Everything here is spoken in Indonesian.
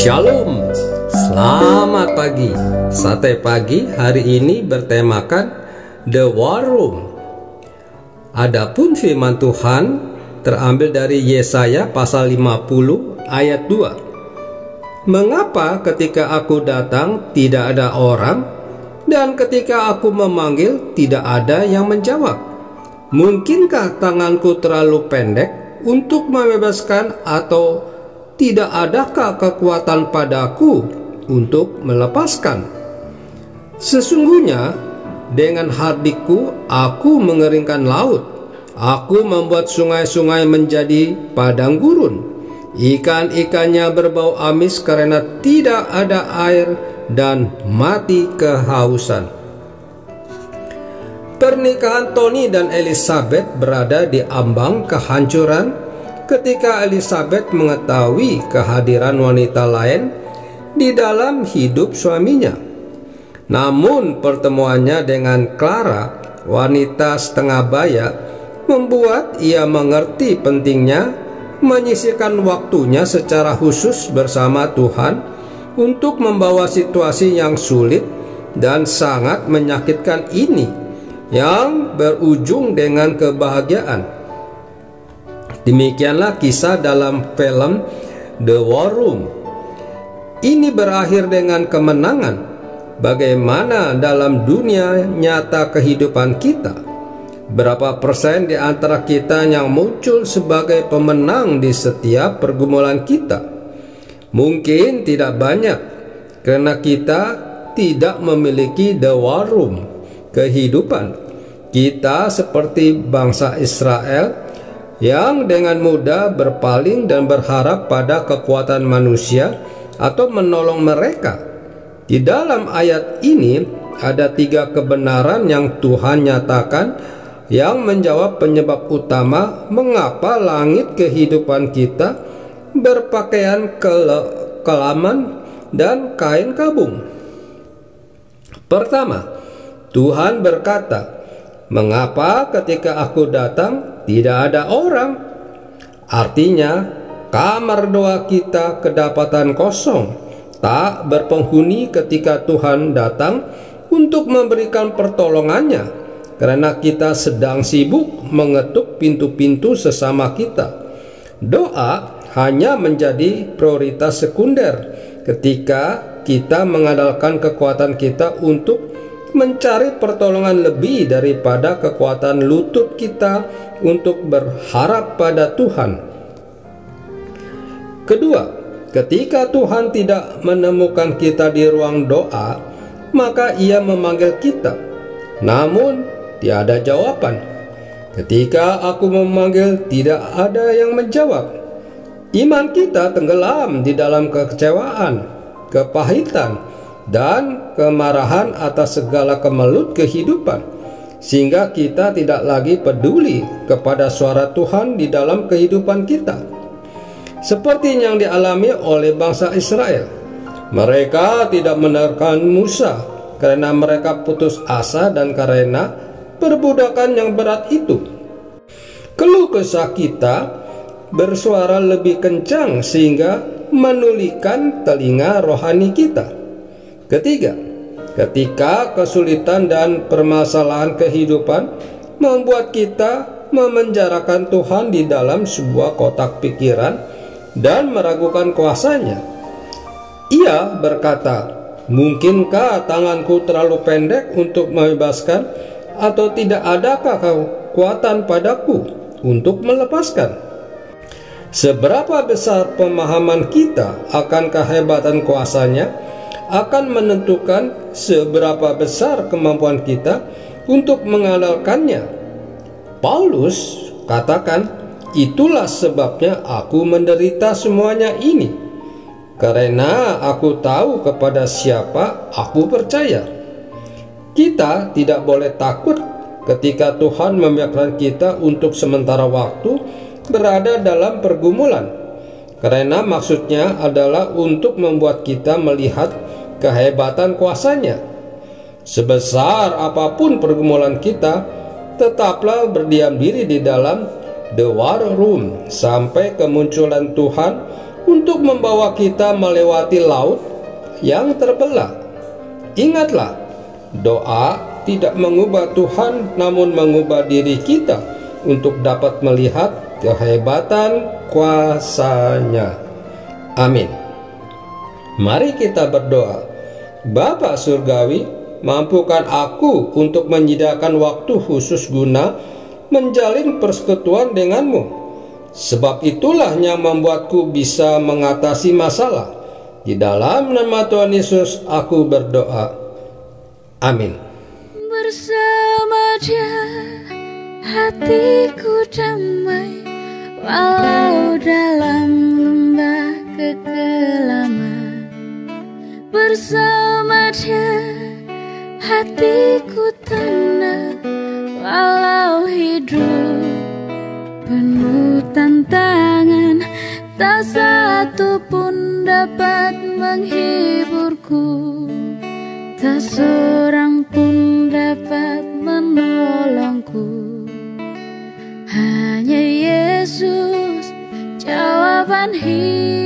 Shalom, selamat pagi. Sate pagi hari ini bertemakan The War Room. Adapun firman Tuhan terambil dari Yesaya pasal 50 ayat 2. Mengapa ketika aku datang tidak ada orang, dan ketika aku memanggil tidak ada yang menjawab? Mungkinkah tanganku terlalu pendek untuk membebaskan, atau tidak adakah kekuatan padaku untuk melepaskan? Sesungguhnya dengan hardikku aku mengeringkan laut, aku membuat sungai-sungai menjadi padang gurun. Ikan-ikannya berbau amis karena tidak ada air dan mati kehausan. Pernikahan Tony dan Elizabeth berada di ambang kehancuran ketika Elizabeth mengetahui kehadiran wanita lain di dalam hidup suaminya. Namun pertemuannya dengan Clara, wanita setengah baya, membuat ia mengerti pentingnya menyisihkan waktunya secara khusus bersama Tuhan untuk membawa situasi yang sulit dan sangat menyakitkan ini yang berujung dengan kebahagiaan. Demikianlah kisah dalam film The War Room. Ini berakhir dengan kemenangan. Bagaimana dalam dunia nyata kehidupan kita? Berapa persen di antara kita yang muncul sebagai pemenang di setiap pergumulan kita? Mungkin tidak banyak, karena kita tidak memiliki The War Room kehidupan. Kita seperti bangsa Israel yang dengan mudah berpaling dan berharap pada kekuatan manusia atau menolong mereka. Di dalam ayat ini ada 3 kebenaran yang Tuhan nyatakan yang menjawab penyebab utama mengapa langit kehidupan kita berpakaian kelaman dan kain kabung. Pertama, Tuhan berkata, "Mengapa ketika aku datang tidak ada orang?" Artinya, kamar doa kita kedapatan kosong, tak berpenghuni ketika Tuhan datang untuk memberikan pertolongannya, karena kita sedang sibuk mengetuk pintu-pintu sesama kita. Doa hanya menjadi prioritas sekunder ketika kita mengandalkan kekuatan kita untuk mencari pertolongan lebih daripada kekuatan lutut kita untuk berharap pada Tuhan. Kedua, ketika Tuhan tidak menemukan kita di ruang doa, maka Ia memanggil kita, namun tiada jawaban. Ketika aku memanggil, tidak ada yang menjawab. Iman kita tenggelam di dalam kekecewaan, kepahitan, dan kemarahan atas segala kemelut kehidupan, sehingga kita tidak lagi peduli kepada suara Tuhan di dalam kehidupan kita. Seperti yang dialami oleh bangsa Israel, mereka tidak menerkan Musa karena mereka putus asa dan karena perbudakan yang berat itu. Keluh kesah kita bersuara lebih kencang sehingga menulikan telinga rohani kita. Ketiga, ketika kesulitan dan permasalahan kehidupan membuat kita memenjarakan Tuhan di dalam sebuah kotak pikiran dan meragukan kuasanya, Ia berkata, "Mungkinkah tanganku terlalu pendek untuk membebaskan, atau tidak adakah kekuatan padaku untuk melepaskan?" Seberapa besar pemahaman kita akan kehebatan kuasanya akan menentukan seberapa besar kemampuan kita untuk mengandalkannya. Paulus katakan, "Itulah sebabnya aku menderita semuanya ini, karena aku tahu kepada siapa aku percaya." Kita tidak boleh takut ketika Tuhan membiarkan kita untuk sementara waktu berada dalam pergumulan, karena maksudnya adalah untuk membuat kita melihat kehebatan kuasanya. Sebesar apapun pergumulan kita, tetaplah berdiam diri di dalam The War Room sampai kemunculan Tuhan untuk membawa kita melewati laut yang terbelah. Ingatlah, doa tidak mengubah Tuhan, namun mengubah diri kita untuk dapat melihat kehebatan kuasa-Nya. Amin. Mari kita berdoa. Bapa Surgawi, mampukan aku untuk menyediakan waktu khusus guna menjalin persekutuan denganmu. Sebab itulah yang membuatku bisa mengatasi masalah. Di dalam nama Tuhan Yesus aku berdoa. Amin. Bersama Dia hatiku damai, walau dalam lembah kekelaman. Bersama Dia hatiku tenang, walau hidup penuh tantangan. Tak satu pun dapat menghiburku, tak seorang pun dapat menolongku. Hanya Yesus jawaban hidup.